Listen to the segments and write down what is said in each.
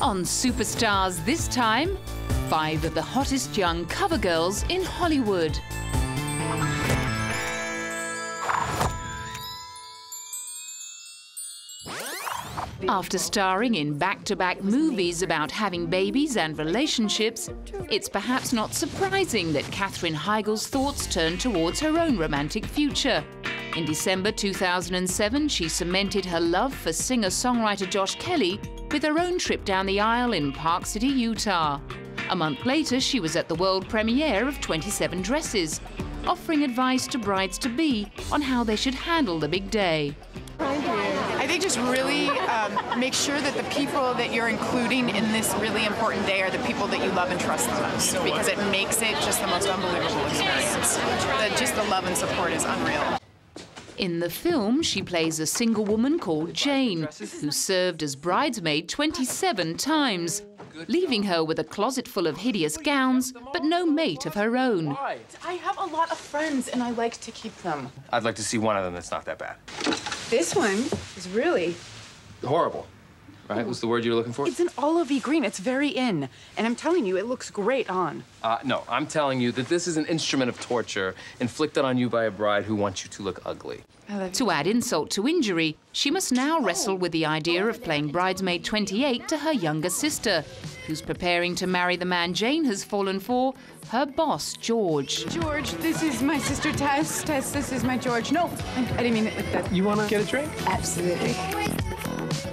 On Superstars this time, 5 of the hottest young cover girls in Hollywood. After starring in back-to-back movies about having babies and relationships, it's perhaps not surprising that Katherine Heigl's thoughts turned towards her own romantic future. In December 2007, she cemented her love for singer-songwriter Josh Kelly with her own trip down the aisle in Park City, Utah. A month later, she was at the world premiere of 27 Dresses, offering advice to brides-to-be on how they should handle the big day. I think just really make sure that the people that you're including in this really important day are the people that you love and trust the most, because it makes it just the most unbelievable experience. Just the love and support is unreal. In the film, she plays a single woman called Jane, who served as bridesmaid 27 times, leaving her with a closet full of hideous gowns, but no mate of her own. I have a lot of friends, and I like to keep them. I'd like to see one of them that's not that bad. This one is really... horrible, right? What's the word you were looking for? It's an olivey green. It's very in. And I'm telling you, it looks great on. No, I'm telling you that this is an instrument of torture inflicted on you by a bride who wants you to look ugly. To add insult to injury, she must now wrestle with the idea of playing bridesmaid 28 to her younger sister, who's preparing to marry the man Jane has fallen for, her boss, George. George, this is my sister Tess. Tess, this is my George. No, I didn't mean it like that. You want to get a drink? Absolutely.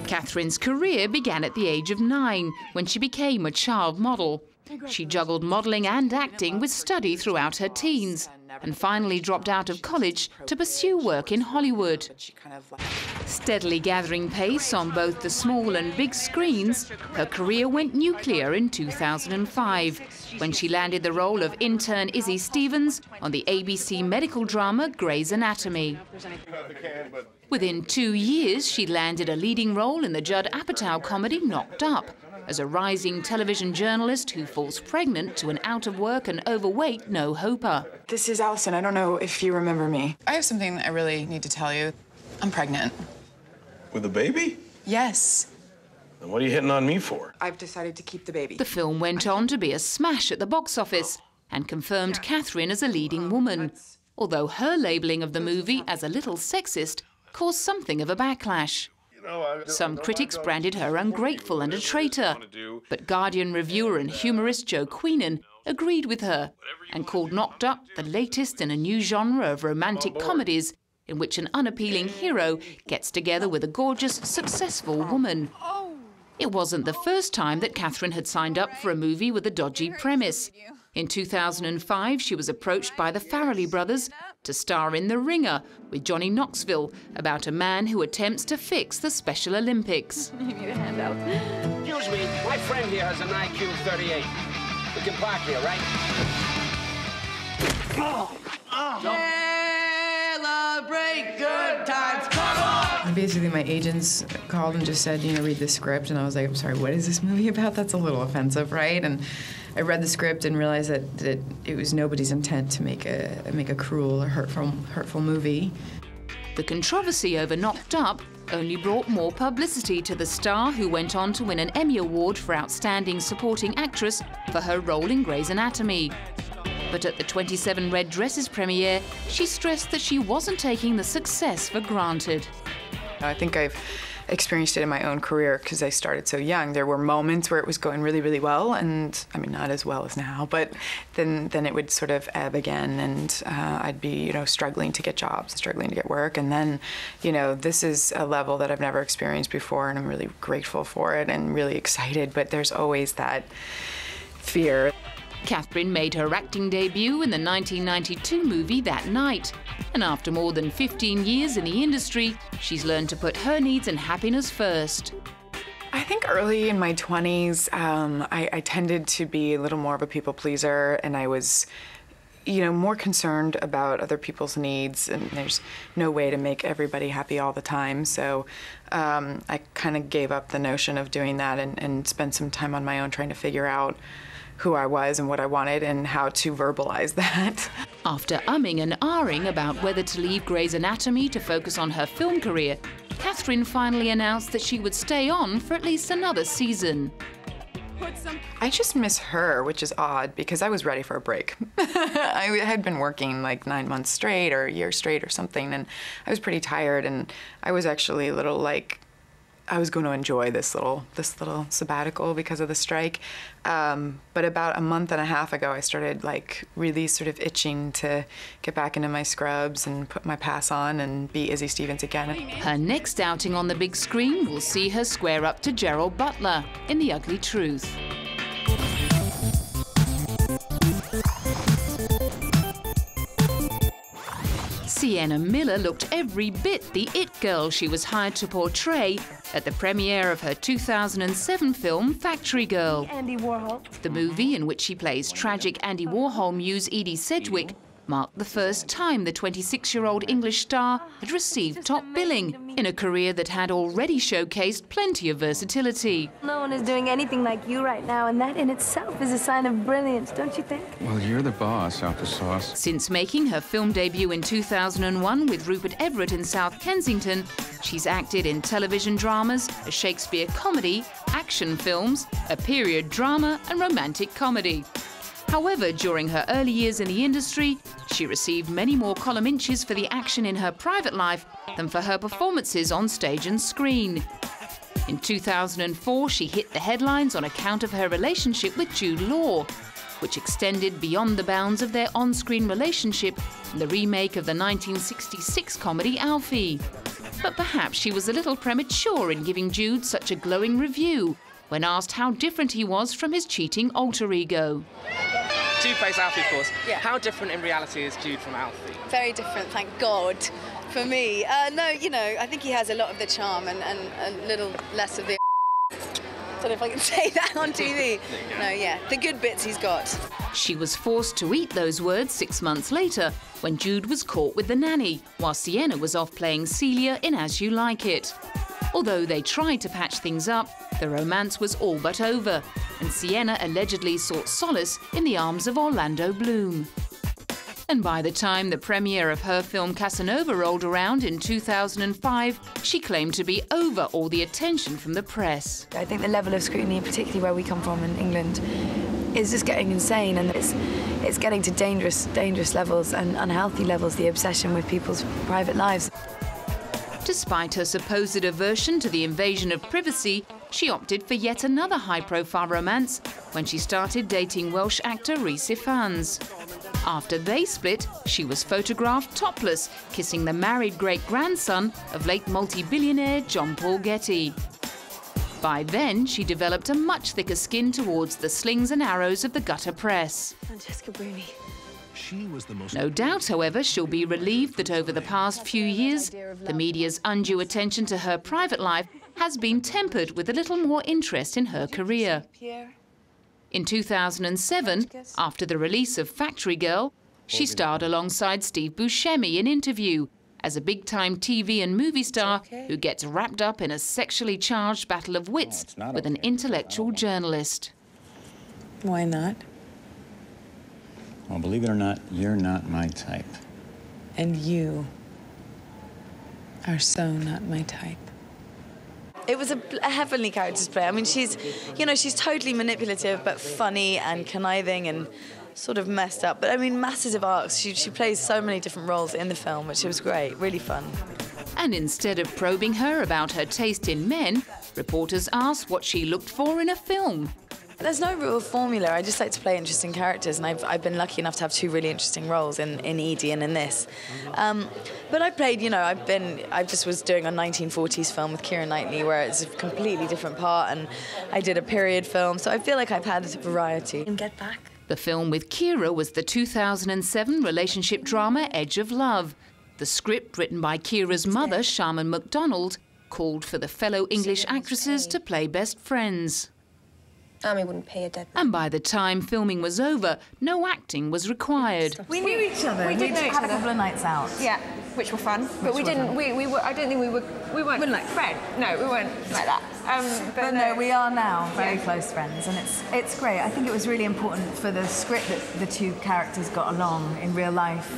Catherine's career began at the age of 9, when she became a child model. She juggled modeling and acting with study throughout her teens, and finally dropped out of college to pursue work in Hollywood. Steadily gathering pace on both the small and big screens, her career went nuclear in 2005, when she landed the role of intern Izzy Stevens on the ABC medical drama Grey's Anatomy. Within 2 years, she landed a leading role in the Judd Apatow comedy Knocked Up, as a rising television journalist who falls pregnant to an out-of-work and overweight no-hoper. This is Allison. I don't know if you remember me. I have something I really need to tell you. I'm pregnant. With a baby? Yes. Then what are you hitting on me for? I've decided to keep the baby. The film went on to be a smash at the box office and confirmed Katherine as a leading woman, although her labelling of the movie as a little sexist caused something of a backlash. Some critics branded her ungrateful and a traitor, but Guardian reviewer and humorist Joe Queenan agreed with her and called Knocked Up the latest in a new genre of romantic comedies in which an unappealing hero gets together with a gorgeous, successful woman. It wasn't the first time that Katherine had signed up for a movie with a dodgy premise. In 2005, she was approached by the Farrelly brothers to star in The Ringer with Johnny Knoxville about a man who attempts to fix the Special Olympics. You need a handout. Excuse me, my friend here has an IQ 38. We can park here, right? Celebrate good times, come on! Basically, my agents called and just said, read the script, and I was like, I'm sorry, what is this movie about? That's a little offensive, right? And I read the script and realized that it was nobody's intent to make a cruel or hurtful movie. The controversy over Knocked Up only brought more publicity to the star, who went on to win an Emmy Award for Outstanding Supporting Actress for her role in Grey's Anatomy. But at the 27 Red Dresses premiere, she stressed that she wasn't taking the success for granted. I think I've experienced it in my own career because I started so young. There were moments where it was going really, really well, and I mean, not as well as now, but then it would sort of ebb again, and I'd be, struggling to get jobs, struggling to get work, and then, this is a level that I've never experienced before, and I'm really grateful for it and really excited, but there's always that fear. Katherine made her acting debut in the 1992 movie That Night, and after more than 15 years in the industry, she's learned to put her needs and happiness first. I think early in my 20s, I tended to be a little more of a people pleaser, and I was, more concerned about other people's needs, and there's no way to make everybody happy all the time. So I kind of gave up the notion of doing that and spent some time on my own trying to figure out who I was and what I wanted and how to verbalize that. After umming and ahhing about whether to leave Grey's Anatomy to focus on her film career, Katherine finally announced that she would stay on for at least another season. I just miss her, which is odd because I was ready for a break. I had been working like 9 months straight or a year straight or something, and I was pretty tired, and I was actually a little like, I was going to enjoy this little sabbatical because of the strike. But about a month and a half ago, I started like really sort of itching to get back into my scrubs and put my pass on and be Izzy Stevens again. Her next outing on the big screen will see her square up to Gerald Butler in The Ugly Truth. Sienna Miller looked every bit the it girl she was hired to portray at the premiere of her 2007 film Factory Girl. Andy Warhol. The movie, in which she plays tragic Andy Warhol muse Edie Sedgwick, marked the first time the 26-year-old English star had received top billing in a career that had already showcased plenty of versatility. No one is doing anything like you right now, and that in itself is a sign of brilliance, don't you think? Well, you're the boss, Alpha Sauce. Since making her film debut in 2001 with Rupert Everett in South Kensington, she's acted in television dramas, a Shakespeare comedy, action films, a period drama and romantic comedy. However, during her early years in the industry, she received many more column inches for the action in her private life than for her performances on stage and screen. In 2004, she hit the headlines on account of her relationship with Jude Law, which extended beyond the bounds of their on-screen relationship in the remake of the 1966 comedy Alfie. But perhaps she was a little premature in giving Jude such a glowing review when asked how different he was from his cheating alter ego. Jude plays Alfie, of course. Yeah. How different in reality is Jude from Alfie? Very different, thank God, for me. No, you know, I think he has a lot of the charm and a little less of the I don't know if I can say that on TV. No, yeah, the good bits he's got. She was forced to eat those words 6 months later when Jude was caught with the nanny, while Sienna was off playing Celia in As You Like It. Although they tried to patch things up, the romance was all but over, and Sienna allegedly sought solace in the arms of Orlando Bloom. And by the time the premiere of her film Casanova rolled around in 2005, she claimed to be over all the attention from the press. I think the level of scrutiny, particularly where we come from in England, is just getting insane, and it's getting to dangerous levels and unhealthy levels, the obsession with people's private lives. Despite her supposed aversion to the invasion of privacy, she opted for yet another high-profile romance when she started dating Welsh actor Rhys Ifans. After they split, she was photographed topless, kissing the married great-grandson of late multi-billionaire John Paul Getty. By then, she developed a much thicker skin towards the slings and arrows of the gutter press. Francesca Bruni. No doubt, however, she'll be relieved that over the past few years, the media's undue attention to her private life has been tempered with a little more interest in her career. In 2007, after the release of Factory Girl, she starred alongside Steve Buscemi in Interview as a big-time TV and movie star who gets wrapped up in a sexually charged battle of wits with an intellectual journalist. Why not? Well, believe it or not, you're not my type. And you are so not my type. It was a heavenly character to play. I mean, she's totally manipulative, but funny and conniving and sort of messed up. But I mean, massive arcs. She plays so many different roles in the film, which was great, really fun. And instead of probing her about her taste in men, reporters asked what she looked for in a film. There's no real formula. I just like to play interesting characters, and I've been lucky enough to have two really interesting roles in Edie and in this. But I played, I just was doing a 1940s film with Keira Knightley where it's a completely different part, and I did a period film, so I feel like I've had a variety. And Get Back. The film with Keira was the 2007 relationship drama Edge of Love. The script, written by Keira's mother, Sharman MacDonald, called for the fellow English actresses to play best friends. Army wouldn't pay a dead man. And by the time filming was over, no acting was required. We knew each other. We did know each had other. a couple of nights out. Yeah, which were fun. But we didn't. We weren't like friends. No, we weren't like that. But no, we are now very close friends, and it's great. I think it was really important for the script that the two characters got along in real life,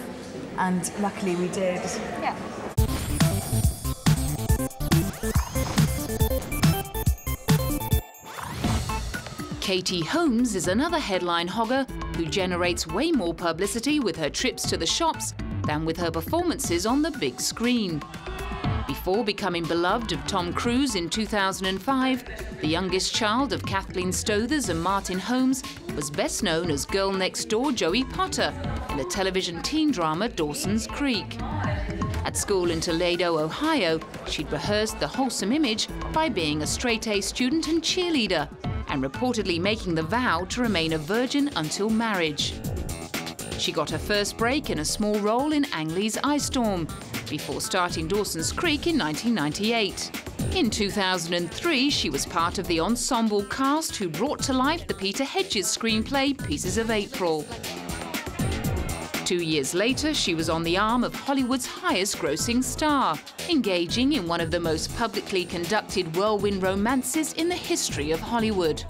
and luckily we did. Yeah. Katie Holmes is another headline hogger who generates way more publicity with her trips to the shops than with her performances on the big screen. Before becoming beloved of Tom Cruise in 2005, the youngest child of Kathleen Stothers and Martin Holmes was best known as girl next door Joey Potter in the television teen drama Dawson's Creek. At school in Toledo, Ohio, she'd rehearsed the wholesome image by being a straight-A student and cheerleader, and reportedly making the vow to remain a virgin until marriage. She got her first break in a small role in Ang Lee's Ice Storm, before starting Dawson's Creek in 1998. In 2003, she was part of the ensemble cast who brought to life the Peter Hedges screenplay Pieces of April. 2 years later, she was on the arm of Hollywood's highest-grossing star, engaging in one of the most publicly conducted whirlwind romances in the history of Hollywood.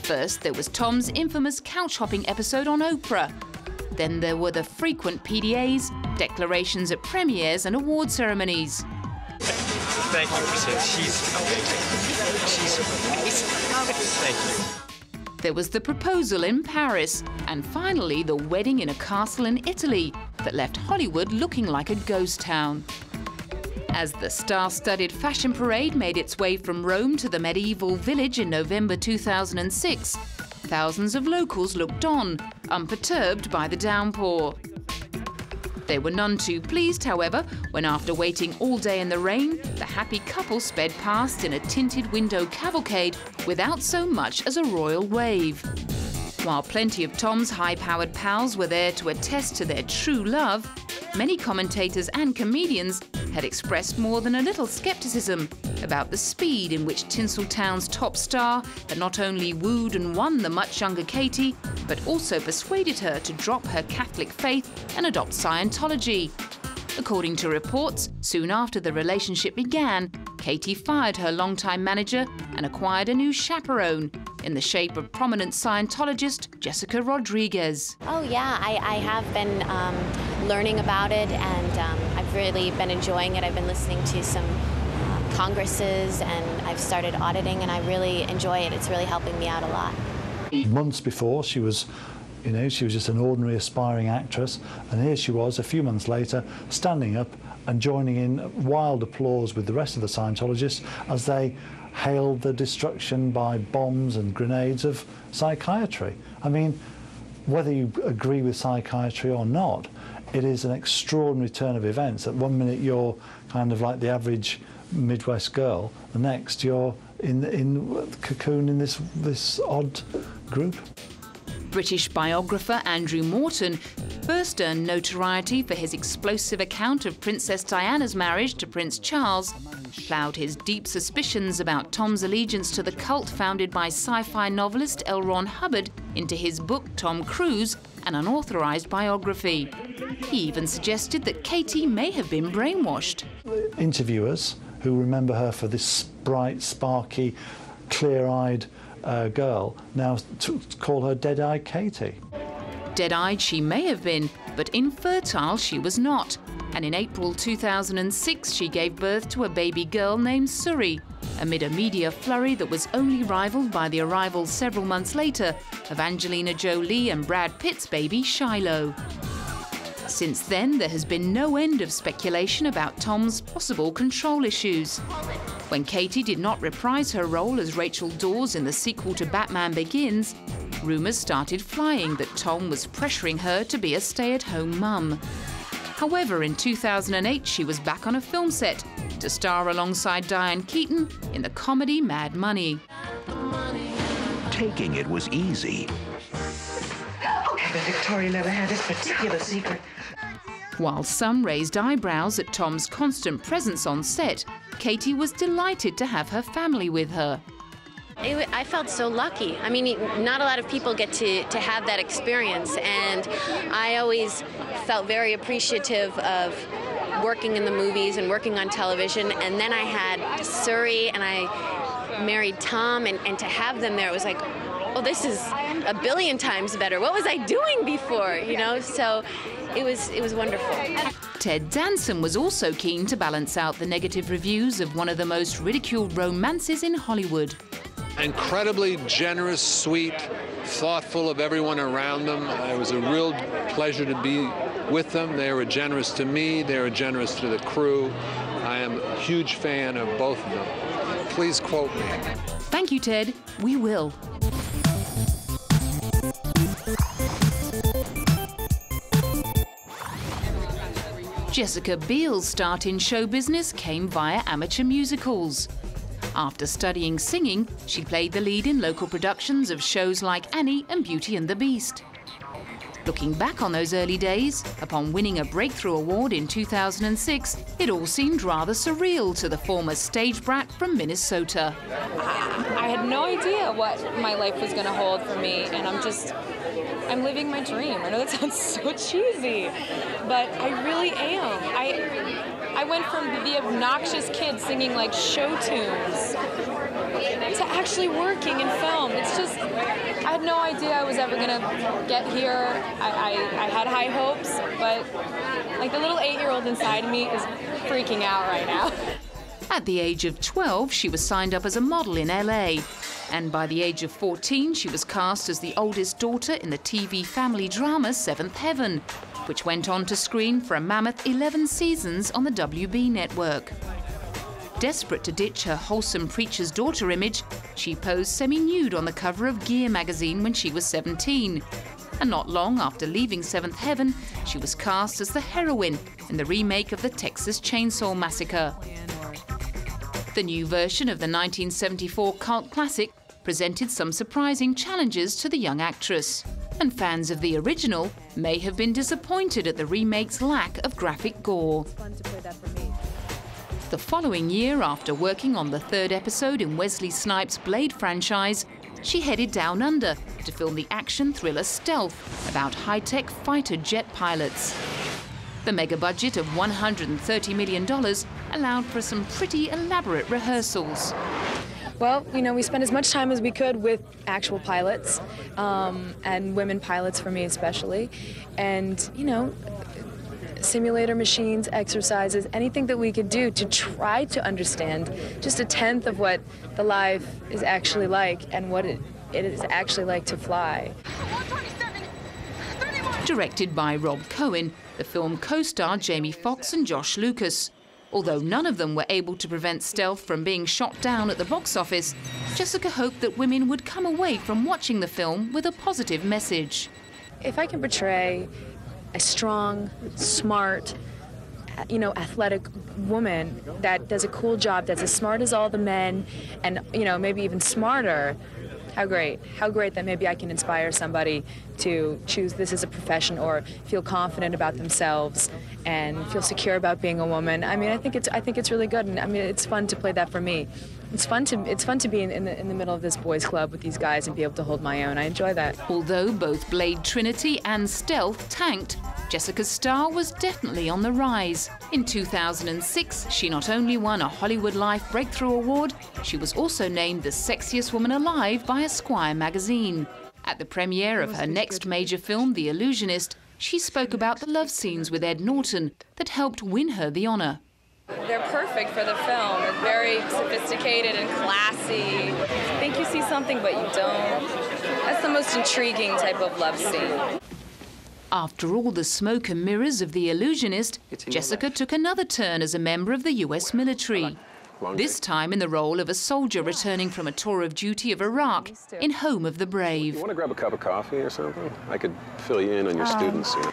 First, there was Tom's infamous couch-hopping episode on Oprah. Then there were the frequent PDAs, declarations at premieres and award ceremonies. Thank you, she's amazing. She's amazing. Thank you. There was the proposal in Paris, and finally the wedding in a castle in Italy that left Hollywood looking like a ghost town. As the star-studded fashion parade made its way from Rome to the medieval village in November 2006, thousands of locals looked on, unperturbed by the downpour. They were none too pleased, however, when after waiting all day in the rain, the happy couple sped past in a tinted window cavalcade without so much as a royal wave. While plenty of Tom's high-powered pals were there to attest to their true love, many commentators and comedians had expressed more than a little skepticism about the speed in which Tinseltown's top star had not only wooed and won the much younger Katie, but also persuaded her to drop her Catholic faith and adopt Scientology. According to reports, soon after the relationship began, Katie fired her longtime manager and acquired a new chaperone in the shape of prominent Scientologist Jessica Rodriguez. Oh yeah, I have been learning about it, and I've really been enjoying it. I've been listening to some congresses, and I've started auditing, and I really enjoy it. It's really helping me out a lot. Months before, she was just an ordinary aspiring actress, and here she was a few months later standing up and joining in wild applause with the rest of the Scientologists as they hailed the destruction by bombs and grenades of psychiatry. I mean, whether you agree with psychiatry or not, it is an extraordinary turn of events that one minute you're kind of like the average Midwest girl, the next you're in cocoon in this odd group. British biographer Andrew Morton first earned notoriety for his explosive account of Princess Diana's marriage to Prince Charles, ploughed his deep suspicions about Tom's allegiance to the cult founded by sci-fi novelist L. Ron Hubbard into his book Tom Cruise, an unauthorized biography. He even suggested that Katie may have been brainwashed. Interviewers who remember her for this bright, sparky, clear-eyed girl now call her Dead-Eyed Katie. Dead-eyed she may have been, but infertile she was not. And in April 2006, she gave birth to a baby girl named Suri, amid a media flurry that was only rivaled by the arrival several months later of Angelina Jolie and Brad Pitt's baby Shiloh. Since then, there has been no end of speculation about Tom's possible control issues. When Katie did not reprise her role as Rachel Dawes in the sequel to Batman Begins, rumours started flying that Tom was pressuring her to be a stay-at-home mum. However, in 2008, she was back on a film set to star alongside Diane Keaton in the comedy Mad Money. Taking it was easy. Okay, but Victoria never had this particular secret. While some raised eyebrows at Tom's constant presence on set, Katie was delighted to have her family with her. I felt so lucky. I mean, not a lot of people get to have that experience, and I always felt very appreciative of working in the movies and working on television, and then I had Suri, and married Tom, and to have them there, it was like, oh, this is a billion times better. What was I doing before, you know? So it was wonderful. Ted Danson was also keen to balance out the negative reviews of one of the most ridiculed romances in Hollywood. Incredibly generous, sweet, thoughtful of everyone around them. It was a real pleasure to be with them. They were generous to me. They were generous to the crew. I am a huge fan of both of them. Please quote me. Thank you, Ted. We will. Jessica Biel's start in show business came via amateur musicals. After studying singing, she played the lead in local productions of shows like Annie and Beauty and the Beast. Looking back on those early days, upon winning a Breakthrough Award in 2006, it all seemed rather surreal to the former stage brat from Minnesota. I had no idea what my life was going to hold for me, and I'm living my dream. I know that sounds so cheesy, but I really am. I went from the obnoxious kid singing like show tunes to actually working in film. It's just, I had no idea I was ever gonna get here. I had high hopes, but like the little 8-year-old inside of me is freaking out right now. At the age of 12, she was signed up as a model in LA. And by the age of 14, she was cast as the oldest daughter in the TV family drama Seventh Heaven, which went on to screen for a mammoth 11 seasons on the WB network. Desperate to ditch her wholesome preacher's daughter image, she posed semi-nude on the cover of Gear magazine when she was 17. And not long after leaving Seventh Heaven, she was cast as the heroine in the remake of the Texas Chainsaw Massacre. The new version of the 1974 cult classic presented some surprising challenges to the young actress, and fans of the original may have been disappointed at the remake's lack of graphic gore. The following year, after working on the 3rd episode in Wesley Snipes' Blade franchise, she headed down under to film the action thriller Stealth about high-tech fighter jet pilots. The mega budget of $130 million allowed for some pretty elaborate rehearsals. Well, you know, we spent as much time as we could with actual pilots, and women pilots for me especially, and, you know, simulator machines, exercises, anything that we could do to try to understand just a tenth of what the life is actually like and what it is actually like to fly. Directed by Rob Cohen, the film co-starred Jamie Foxx and Josh Lucas. Although none of them were able to prevent Stealth from being shot down at the box office, Jessica hoped that women would come away from watching the film with a positive message. If I can portray a strong, smart, you know, athletic woman that does a cool job, that's as smart as all the men, and, you know, maybe even smarter, how great. How great that maybe I can inspire somebody to choose this as a profession or feel confident about themselves and feel secure about being a woman. I mean, I think it's really good, and I mean, it's fun to play that for me. It's fun to be in the middle of this boys' club with these guys and be able to hold my own. I enjoy that. Although both Blade Trinity and Stealth tanked, Jessica's star was definitely on the rise. In 2006, she not only won a Hollywood Life Breakthrough Award, she was also named the sexiest woman alive by Esquire magazine. At the premiere of her next major film, The Illusionist, she spoke about the love scenes with Ed Norton that helped win her the honor. They're perfect for the film. They're very sophisticated and classy. You think you see something, but you don't. That's the most intriguing type of love scene. After all the smoke and mirrors of The Illusionist, Jessica took another turn as a member of the US military. This time in the role of a soldier returning from a tour of duty of Iraq in Home of the Brave. You want to grab a cup of coffee or something? I could fill you in on your students. You know.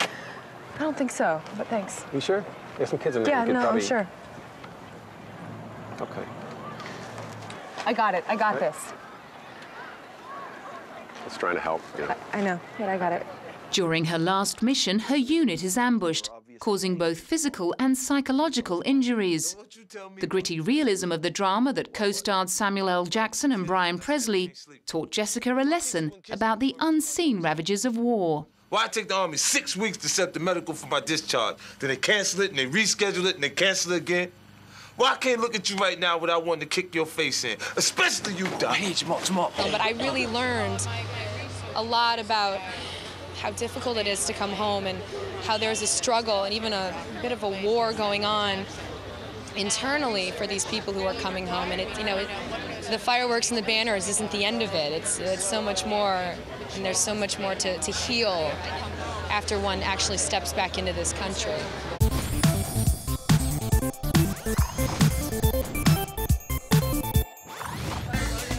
I don't think so, but thanks. You sure? There's some kids in there. Yeah, you could no, probably... I'm sure. Okay. I got it. I got this. It's trying to help. You know. I know, but I got it. During her last mission, her unit is ambushed, causing both physical and psychological injuries. The gritty realism of the drama that co-starred Samuel L. Jackson and Brian Presley taught Jessica a lesson about the unseen ravages of war. Why take the Army 6 weeks to set the medical for my discharge? Then they cancel it, and they reschedule it, and they cancel it again? Well, I can't look at you right now without wanting to kick your face in, especially you, Doc. Hey, Jamal. But I really learned a lot about how difficult it is to come home and how there's a struggle and even a bit of a war going on internally for these people who are coming home. And the fireworks and the banners isn't the end of it. It's so much more, and there's so much more to heal after one actually steps back into this country.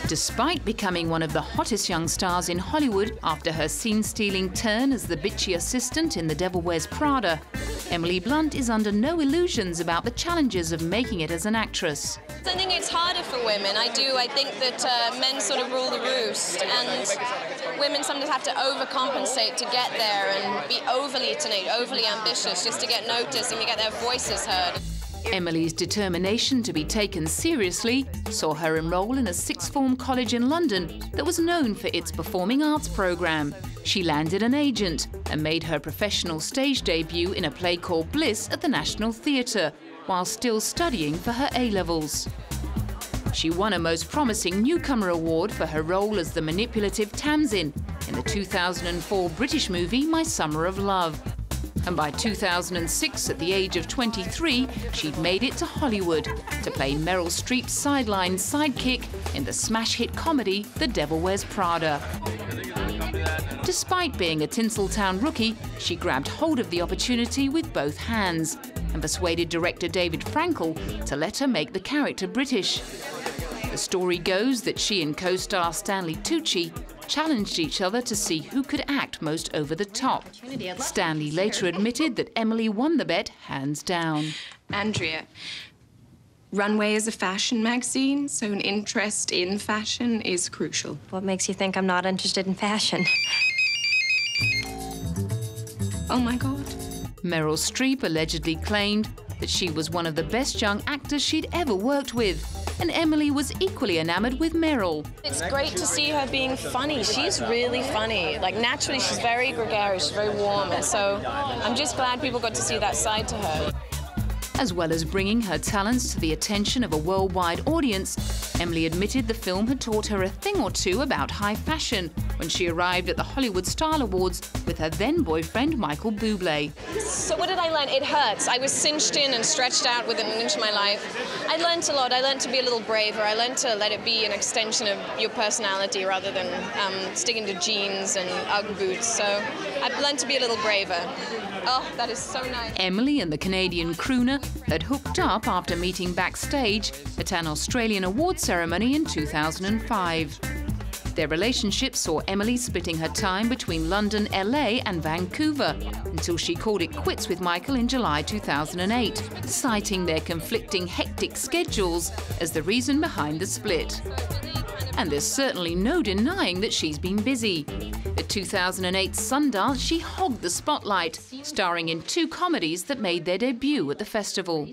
Despite becoming one of the hottest young stars in Hollywood after her scene-stealing turn as the bitchy assistant in The Devil Wears Prada, Emily Blunt is under no illusions about the challenges of making it as an actress. I think it's harder for women. I think that men sort of rule the roost, and women sometimes have to overcompensate to get there and be overly ambitious just to get noticed and to get their voices heard. Emily's determination to be taken seriously saw her enroll in a sixth-form college in London that was known for its performing arts programme. She landed an agent and made her professional stage debut in a play called Bliss at the National Theatre, while still studying for her A-levels. She won a Most Promising Newcomer award for her role as the manipulative Tamsin in the 2004 British movie My Summer of Love. And by 2006, at the age of 23, she'd made it to Hollywood to play Meryl Streep's sideline sidekick in the smash hit comedy The Devil Wears Prada. Despite being a Tinseltown rookie, she grabbed hold of the opportunity with both hands and persuaded director David Frankel to let her make the character British. The story goes that she and co-star Stanley Tucci challenged each other to see who could act most over the top. Stanley later admitted that Emily won the bet hands down. Andrea, Runway is a fashion magazine, so an interest in fashion is crucial. What makes you think I'm not interested in fashion? Oh my God. Meryl Streep allegedly claimed that she was one of the best young actors she'd ever worked with, and Emily was equally enamored with Meryl. It's great to see her being funny. She's really funny. Like, naturally, she's very gregarious, she's very warm, and so I'm just glad people got to see that side to her. As well as bringing her talents to the attention of a worldwide audience, Emily admitted the film had taught her a thing or two about high fashion when she arrived at the Hollywood Style Awards with her then-boyfriend Michael Bublé. So what did I learn? It hurts. I was cinched in and stretched out within an inch of my life. I learned a lot. I learned to be a little braver. I learned to let it be an extension of your personality rather than sticking to jeans and Ugg boots. So I've learned to be a little braver. Oh, that is so nice. Emily and the Canadian crooner had hooked up after meeting backstage at an Australian award ceremony in 2005. Their relationship saw Emily splitting her time between London, LA and Vancouver until she called it quits with Michael in July 2008, citing their conflicting hectic schedules as the reason behind the split. And there's certainly no denying that she's been busy. At 2008 Sundance, she hogged the spotlight, starring in 2 comedies that made their debut at the festival.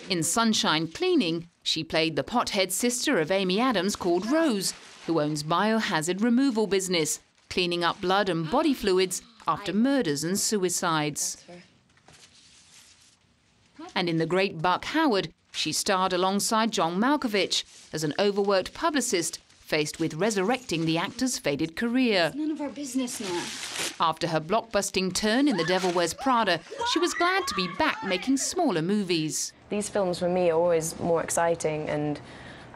In Sunshine Cleaning, she played the pothead sister of Amy Adams called Rose, who owns biohazard removal business, cleaning up blood and body fluids after murders and suicides. And in The Great Buck Howard, she starred alongside John Malkovich as an overworked publicist faced with resurrecting the actor's faded career. It's none of our business now. After her blockbusting turn in The Devil Wears Prada, she was glad to be back making smaller movies. These films for me are always more exciting, and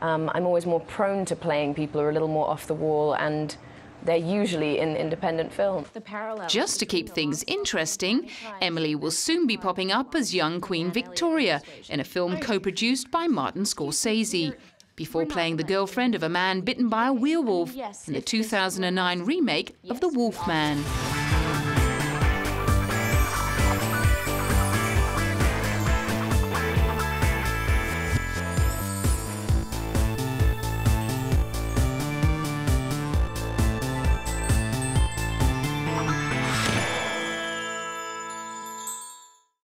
I'm always more prone to playing people who are a little more off the wall, and they're usually in independent film. Just to keep things interesting, Emily will soon be popping up as young Queen Victoria in a film co-produced by Martin Scorsese, before playing the girlfriend of a man bitten by a werewolf in the 2009 remake of The Wolfman.